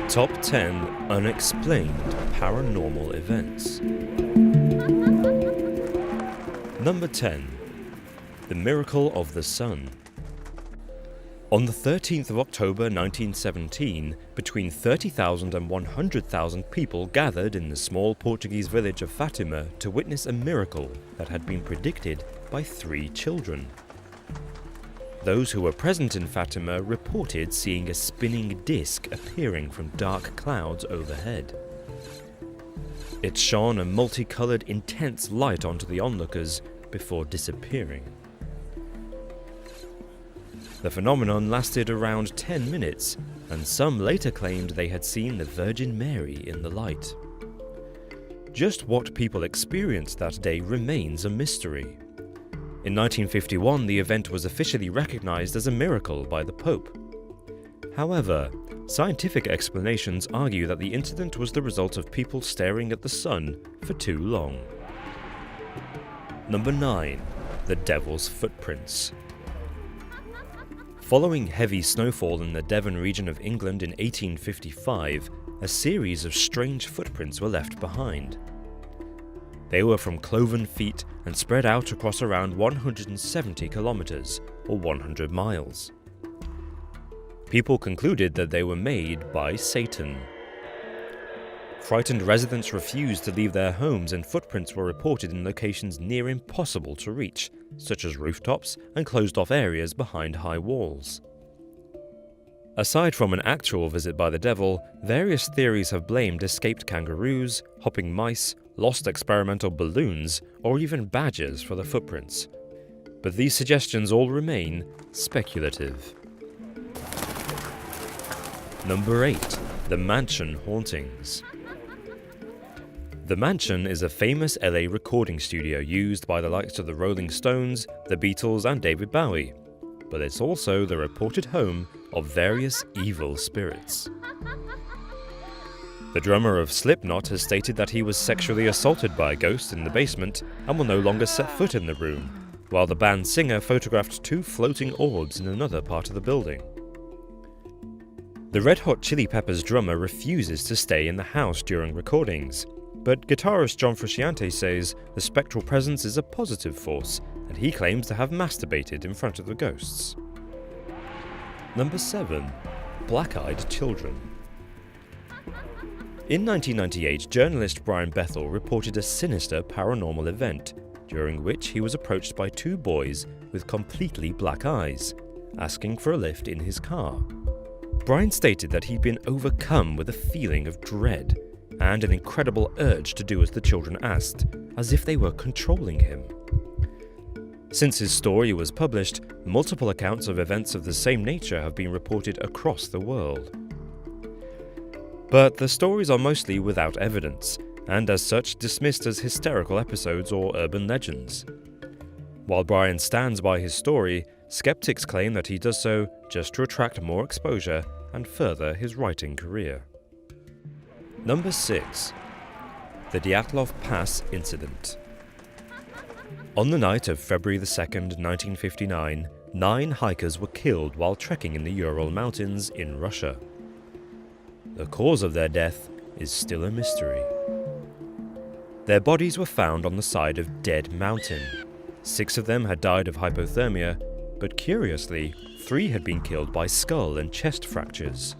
Top 10 Unexplained Paranormal Events. Number 10. The Miracle of the Sun. On the 13th of October 1917, between 30,000 and 100,000 people gathered in the small Portuguese village of Fatima to witness a miracle that had been predicted by 3 children. Those who were present in Fatima reported seeing a spinning disc appearing from dark clouds overhead. It shone a multicolored, intense light onto the onlookers before disappearing. The phenomenon lasted around 10 minutes, and some later claimed they had seen the Virgin Mary in the light. Just what people experienced that day remains a mystery. In 1951, the event was officially recognized as a miracle by the Pope. However, scientific explanations argue that the incident was the result of people staring at the sun for too long. Number 9. The Devil's Footprints. Following heavy snowfall in the Devon region of England in 1855, a series of strange footprints were left behind. They were from cloven feet and spread out across around 170 kilometers, or 100 miles. People concluded that they were made by Satan. Frightened residents refused to leave their homes, and footprints were reported in locations near impossible to reach, such as rooftops and closed-off areas behind high walls. Aside from an actual visit by the devil, various theories have blamed escaped kangaroos, hopping mice, lost experimental balloons, or even badgers for the footprints. But these suggestions all remain speculative. Number 8. The Mansion Hauntings. The Mansion is a famous LA recording studio used by the likes of the Rolling Stones, the Beatles, and David Bowie, but it's also the reported home of various evil spirits. The drummer of Slipknot has stated that he was sexually assaulted by a ghost in the basement and will no longer set foot in the room, while the band's singer photographed 2 floating orbs in another part of the building. The Red Hot Chili Peppers drummer refuses to stay in the house during recordings, but guitarist John Frusciante says the spectral presence is a positive force, and he claims to have masturbated in front of the ghosts. Number 7. Black-Eyed Children. In 1998, journalist Brian Bethel reported a sinister paranormal event, during which he was approached by 2 boys with completely black eyes, asking for a lift in his car. Brian stated that he'd been overcome with a feeling of dread and an incredible urge to do as the children asked, as if they were controlling him. Since his story was published, multiple accounts of events of the same nature have been reported across the world. But the stories are mostly without evidence, and as such dismissed as hysterical episodes or urban legends. While Brian stands by his story, skeptics claim that he does so just to attract more exposure and further his writing career. Number 6. The Dyatlov Pass Incident. On the night of February 2nd, 1959, 9 hikers were killed while trekking in the Ural Mountains in Russia. The cause of their death is still a mystery. Their bodies were found on the side of Dead Mountain. 6 of them had died of hypothermia, but curiously, 3 had been killed by skull and chest fractures.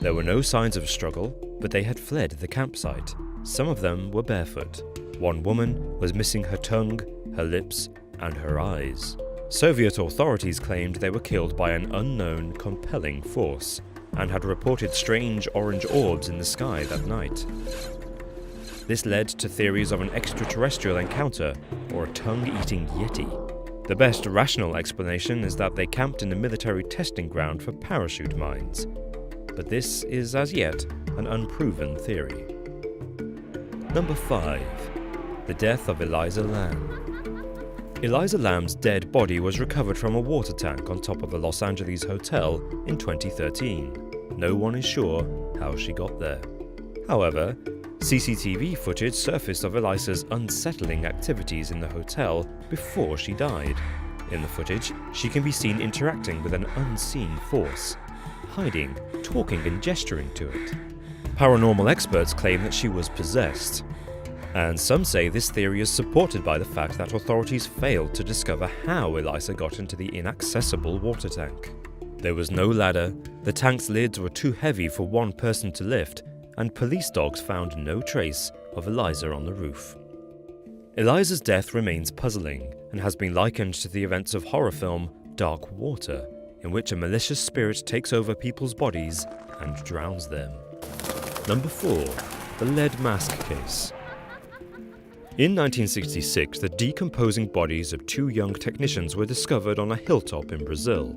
There were no signs of struggle, but they had fled the campsite. Some of them were barefoot. 1 woman was missing her tongue, her lips, and her eyes. Soviet authorities claimed they were killed by an unknown, compelling force, and had reported strange orange orbs in the sky that night. This led to theories of an extraterrestrial encounter or a tongue-eating yeti. The best rational explanation is that they camped in a military testing ground for parachute mines, but this is as yet an unproven theory. Number 5. The death of Elisa Lam. Elisa Lam's dead body was recovered from a water tank on top of a Los Angeles hotel in 2013. No one is sure how she got there. However, CCTV footage surfaced of Elisa's unsettling activities in the hotel before she died. In the footage, she can be seen interacting with an unseen force, hiding, talking and gesturing to it. Paranormal experts claim that she was possessed, and some say this theory is supported by the fact that authorities failed to discover how Elisa got into the inaccessible water tank. There was no ladder, the tank's lids were too heavy for one person to lift, and police dogs found no trace of Elisa on the roof. Elisa's death remains puzzling and has been likened to the events of horror film Dark Water, in which a malicious spirit takes over people's bodies and drowns them. Number 4. The lead mask case. In 1966, the decomposing bodies of 2 young technicians were discovered on a hilltop in Brazil.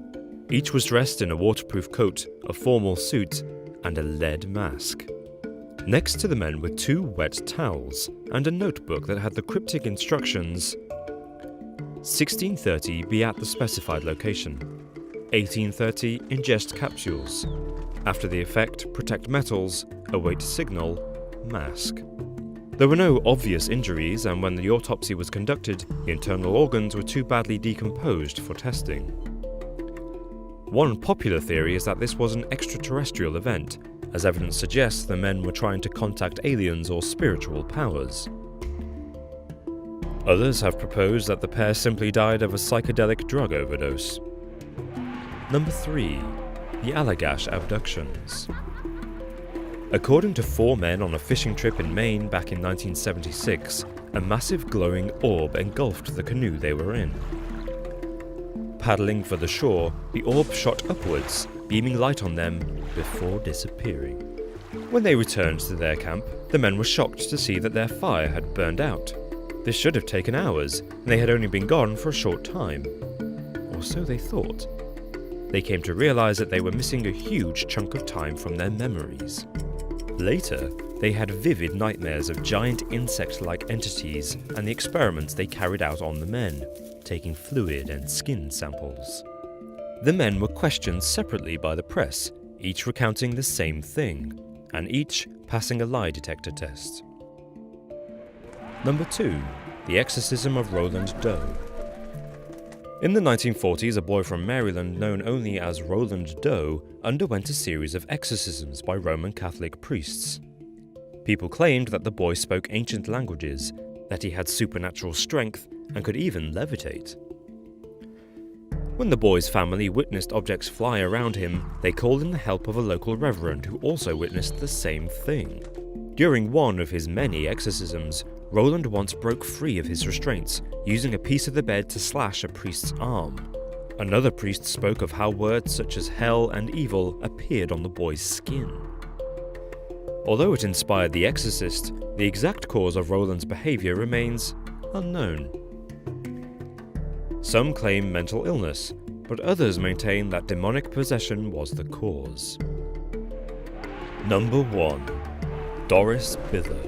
Each was dressed in a waterproof coat, a formal suit, and a lead mask. Next to the men were 2 wet towels and a notebook that had the cryptic instructions: 16:30 be at the specified location. 18:30 ingest capsules. After the effect, protect metals, await signal, mask. There were no obvious injuries, and when the autopsy was conducted, the internal organs were too badly decomposed for testing. One popular theory is that this was an extraterrestrial event, as evidence suggests the men were trying to contact aliens or spiritual powers. Others have proposed that the pair simply died of a psychedelic drug overdose. Number 3. The Allagash abductions. According to 4 men on a fishing trip in Maine back in 1976, a massive glowing orb engulfed the canoe they were in. Paddling for the shore, the orb shot upwards, beaming light on them before disappearing. When they returned to their camp, the men were shocked to see that their fire had burned out. This should have taken hours, and they had only been gone for a short time. Or so they thought. They came to realize that they were missing a huge chunk of time from their memories. Later, they had vivid nightmares of giant insect-like entities and the experiments they carried out on the men, taking fluid and skin samples. The men were questioned separately by the press, each recounting the same thing, and each passing a lie detector test. Number 2. The Exorcism of Roland Doe. In the 1940s, a boy from Maryland known only as Roland Doe underwent a series of exorcisms by Roman Catholic priests. People claimed that the boy spoke ancient languages, that he had supernatural strength, and could even levitate. When the boy's family witnessed objects fly around him, they called in the help of a local reverend who also witnessed the same thing. During one of his many exorcisms, Roland once broke free of his restraints, using a piece of the bed to slash a priest's arm. Another priest spoke of how words such as hell and evil appeared on the boy's skin. Although it inspired The Exorcist, the exact cause of Roland's behavior remains unknown. Some claim mental illness, but others maintain that demonic possession was the cause. Number 1. Doris Bither.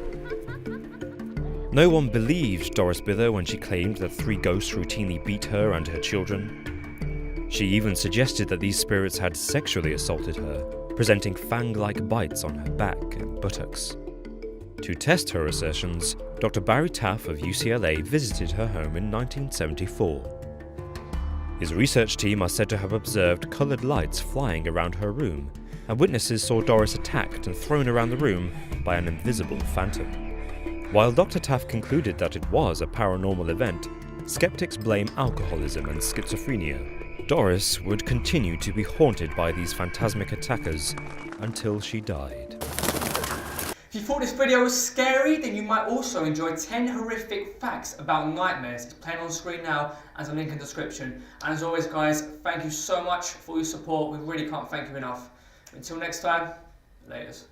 No one believed Doris Bither when she claimed that 3 ghosts routinely beat her and her children. She even suggested that these spirits had sexually assaulted her, presenting fang-like bites on her back and buttocks. To test her assertions, Dr. Barry Taff of UCLA visited her home in 1974. His research team are said to have observed coloured lights flying around her room, and witnesses saw Doris attacked and thrown around the room by an invisible phantom. While Dr. Taff concluded that it was a paranormal event, skeptics blame alcoholism and schizophrenia. Doris would continue to be haunted by these phantasmic attackers until she died. If you thought this video was scary, then you might also enjoy 10 horrific facts about nightmares. It's playing on screen now, as a link in the description. And as always guys, thank you so much for your support. We really can't thank you enough. Until next time, laters.